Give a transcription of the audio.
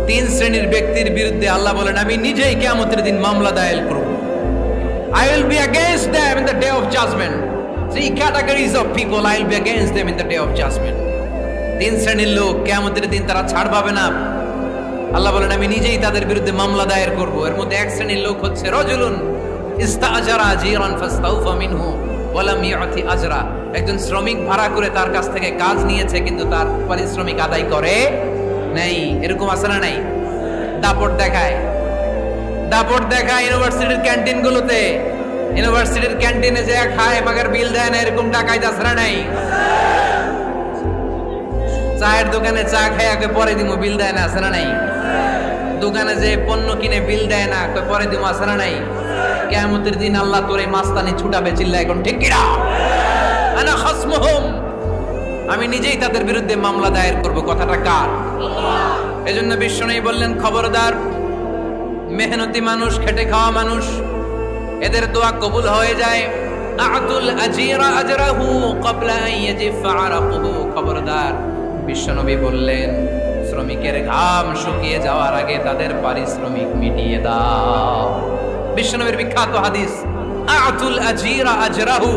তিন শ্রেণীর ব্যক্তির বিরুদ্ধে আল্লাহ বলেন আমি নিজেই কিয়ামতের দিন মামলা দায়ের করব। I will be against them in the day of judgment. Three categories of people I will be against them in the day of judgment. তিন শ্রেণীর লোক কিয়ামতের দিন তারা ছাড় পাবে না। আল্লাহ বলেন আমি নিজেই তাদের বিরুদ্ধে মামলা দায়ের করব। এর মধ্যে এক শ্রেণীর লোক হচ্ছে রাজুলুন ইস্তাজারা আজিরান ফাস্তাউফা মিনহু ওয়া লাম ইউতি আজরা। একজন শ্রমিক ভাড়া করে তার কাছ থেকে কাজ নিয়েছে কিন্তু তার পারিশ্রমিক আদায় করে নাই। এরকম আছে না নাই? দাপট দেখায় ইউনিভার্সিটির ক্যান্টিন গুলোতে, ইউনিভার্সিটির ক্যান্টিনে যে খায় মাগার বিল দেয় না, এরকম টাকায় দাসরা নাই। চায়ের দোকানে চা খায় আগে পরে দিমু বিল দেয় না, আছে না নাই? দোকানে যে পণ্য কিনে বিল দেয় না, পরে দিমু, আছে না নাই? কিয়ামতের দিন আল্লাহ তোর এই মাস্তানি ছুটাবে, চিল্লা এখন ঠিক কিনা? আনা খাসমুহুম, আমি নিজেই তাদের বিরুদ্ধে মামলা দায়ের করব। কথাটা কার? এজন্য বিশ্বনবী বললেন খবরদার, মেহনতি মানুষ, খেটে খাওয়া মানুষ, এদের দোয়া কবুল হয়ে যায়। আতুল আজিরা আজরাহু ক্বাবলা আন ইয়াজিফা আরাকুহু। খবরদার, বিশ্বনবী বললেন শ্রমিকের ঘাম শুকিয়ে যাওয়ার আগে তাদের পারিশ্রমিক মিটিয়ে দাও। বিশ্বনবীর বিখ্যাত হাদিস আতুল আজিরা আজরাহু